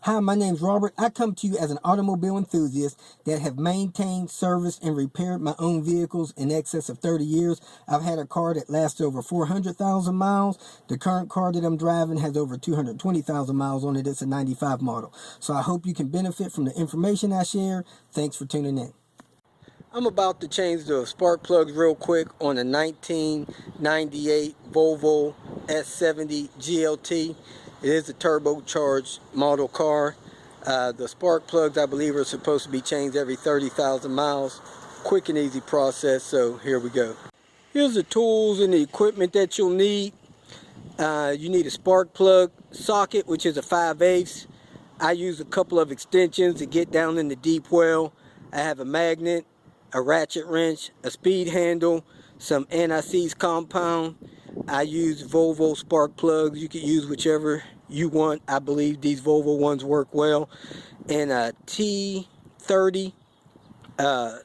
Hi, my name's Robert. I come to you as an automobile enthusiast that have maintained, serviced, and repaired my own vehicles in excess of 30 years. I've had a car that lasts over 400,000 miles. The current car that I'm driving has over 220,000 miles on it. It's a 95 model. So I hope you can benefit from the information I share. Thanks for tuning in. I'm about to change the spark plugs real quick on a 1998 Volvo S70 GLT. It is a turbocharged model car. The spark plugs, I believe, are supposed to be changed every 30,000 miles. Quick and easy process, so here we go. Here's the tools and the equipment that you'll need. You need a spark plug socket, which is a 5/8. I use a couple of extensions to get down in the deep well. I have a magnet, a ratchet wrench, a speed handle, some anti-seize compound. I use Volvo spark plugs. You can use whichever you want. I believe these Volvo ones work well. And a T30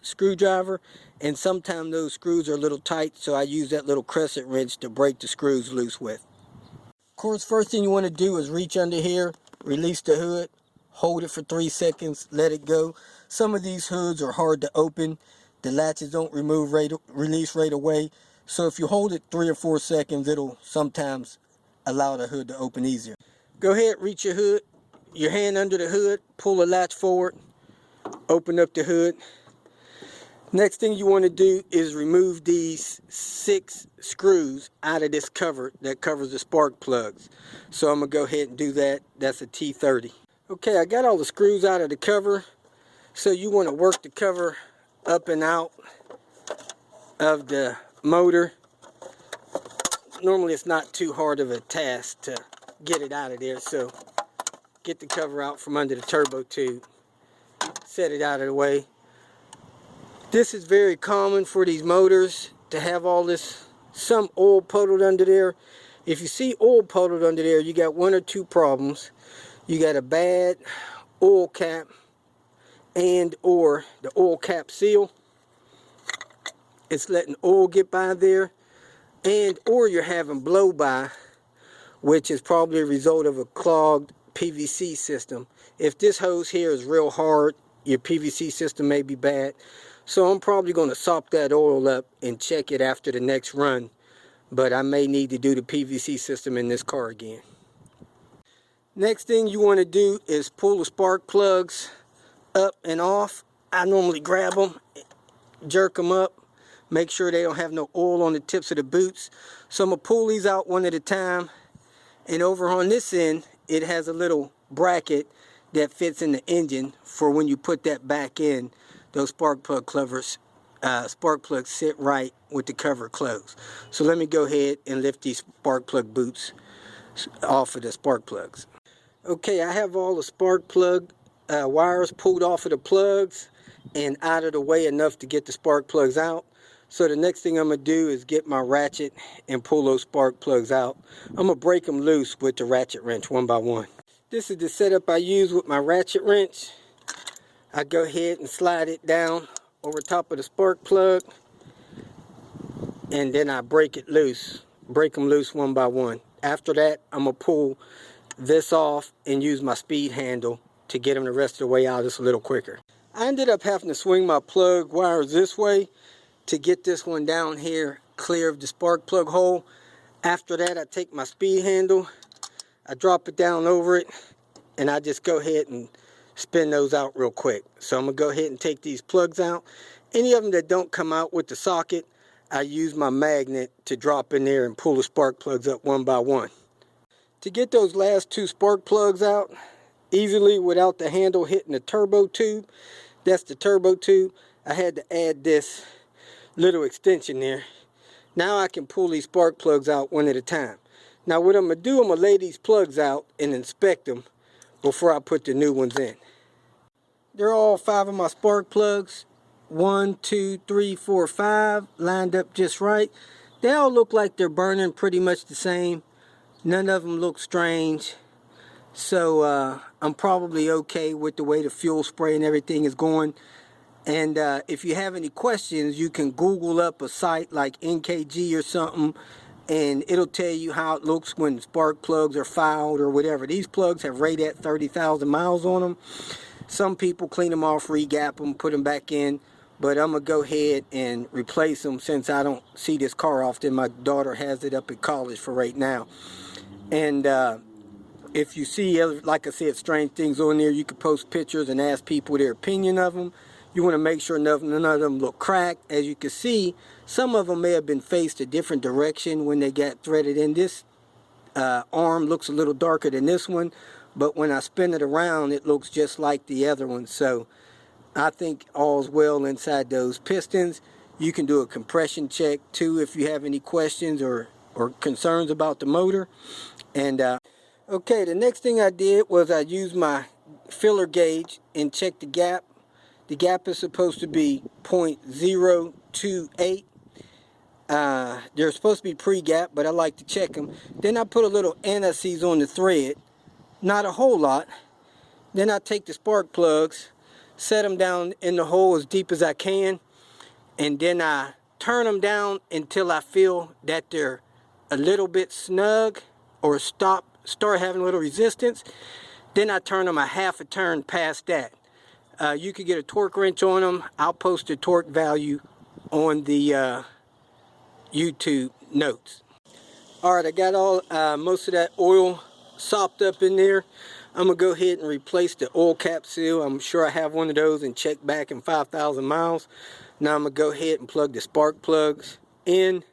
screwdriver. And sometimes those screws are a little tight, so I use that little crescent wrench to break the screws loose with. Of course, first thing you want to do is reach under here, release the hood, hold it for 3 seconds, let it go. Some of these hoods are hard to open. The latches don't release right away. So if you hold it 3 or 4 seconds, it'll sometimes allow the hood to open easier. Go ahead, reach your hand under the hood, pull the latch forward, open up the hood. Next thing you want to do is remove these 6 screws out of this cover that covers the spark plugs. So I'm going to go ahead and do that. That's a T30. Okay, I got all the screws out of the cover. So you want to work the cover up and out of the motor. Normally it's not too hard of a task to get it out of there, so get the cover out from under the turbo tube, set it out of the way. This is very common for these motors to have all this, some oil puddled under there. If you see oil puddled under there, you got 1 or 2 problems. You got a bad oil cap and or the oil cap seal. It's letting oil get by there, and or you're having blow by, which is probably a result of a clogged PVC system. If this hose here is real hard, your PVC system may be bad. So I'm probably going to sop that oil up and check it after the next run, but I may need to do the PVC system in this car again. Next thing you want to do is pull the spark plugs up and off. I normally grab them, jerk them up, make sure they don't have no oil on the tips of the boots. So I'm going to pull these out one at a time. And over on this end, it has a little bracket that fits in the engine for when you put that back in. Those spark plug covers, spark plugs sit right with the cover closed. So let me go ahead and lift these spark plug boots off of the spark plugs. Okay, I have all the spark plug wires pulled off of the plugs and out of the way enough to get the spark plugs out. So the next thing I'm going to do is get my ratchet and pull those spark plugs out. I'm going to break them loose with the ratchet wrench one by one. This is the setup I use with my ratchet wrench. I go ahead and slide it down over top of the spark plug, and then I break it loose. Break them loose one by one. After that, I'm going to pull this off and use my speed handle to get them the rest of the way out just a little quicker. I ended up having to swing my plug wires this way to get this one down here clear of the spark plug hole. After that, I take my speed handle, I drop it down over it, and I just go ahead and spin those out real quick. So I'm going to go ahead and take these plugs out. Any of them that don't come out with the socket, I use my magnet to drop in there and pull the spark plugs up one by one. To get those last 2 spark plugs out easily without the handle hitting the turbo tube, that's the turbo tube, I had to add this little extension there. Now I can pull these spark plugs out one at a time. Now what I'm going to do, I'm going to lay these plugs out and inspect them before I put the new ones in. They're all 5 of my spark plugs. 1, 2, 3, 4, 5 lined up just right. They all look like they're burning pretty much the same. None of them look strange. So I'm probably okay with the way the fuel spray and everything is going. And if you have any questions, you can Google up a site like NKG or something and it'll tell you how it looks when spark plugs are fouled or whatever. These plugs have right at 30,000 miles on them. Some people clean them off, re-gap them, put them back in, but I'm going to go ahead and replace them since I don't see this car often. My daughter has it up at college for right now. And if you see, like I said, strange things on there, you can post pictures and ask people their opinion of them. You want to make sure none of them look cracked. As you can see, some of them may have been faced a different direction when they got threaded in. This arm looks a little darker than this one, but when I spin it around, it looks just like the other one. So I think all's well inside those pistons. You can do a compression check too if you have any questions or concerns about the motor. And okay, the next thing I did was I used my filler gauge and checked the gap. The gap is supposed to be 0.028. They're supposed to be pre-gap, but I like to check them. Then I put a little anti-seize on the thread, not a whole lot. Then I take the spark plugs, set them down in the hole as deep as I can, and then I turn them down until I feel that they're a little bit snug or start having a little resistance. Then I turn them a half a turn past that. You could get a torque wrench on them. I'll post the torque value on the YouTube notes. Alright, I got all most of that oil sopped up in there. I'm going to go ahead and replace the oil cap seal. I'm sure I have one of those and check back in 5,000 miles. Now I'm going to go ahead and plug the spark plugs in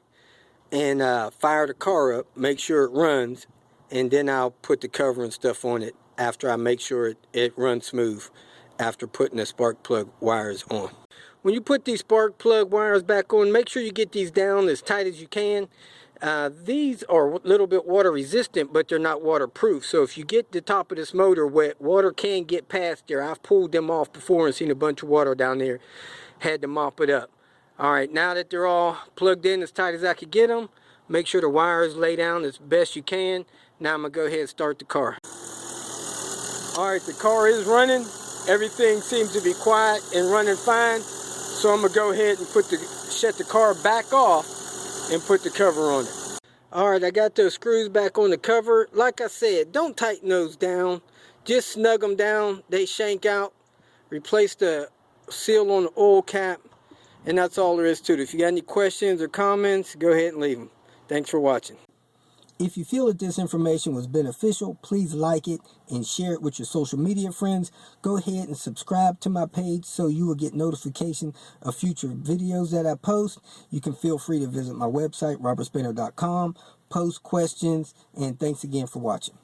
and fire the car up, make sure it runs, and then I'll put the cover and stuff on it after I make sure it runs smooth after putting the spark plug wires on. When you put these spark plug wires back on, make sure you get these down as tight as you can. These are a little bit water resistant, but they're not waterproof. So if you get the top of this motor wet, water can get past there. I've pulled them off before and seen a bunch of water down there. Had to mop it up. Alright, now that they're all plugged in as tight as I could get them, make sure the wires lay down as best you can. Now I'm going to go ahead and start the car. Alright, the car is running. Everything seems to be quiet and running fine. So I'm going to go ahead and shut the car back off and put the cover on it. Alright, I got those screws back on the cover. Like I said, don't tighten those down. Just snug them down. They shank out. Replace the seal on the oil cap. And that's all there is to it. If you got any questions or comments, go ahead and leave them. Thanks for watching. If you feel that this information was beneficial, please like it and share it with your social media friends. Go ahead and subscribe to my page so you will get notification of future videos that I post. You can feel free to visit my website, robertspaner.com, post questions, and thanks again for watching.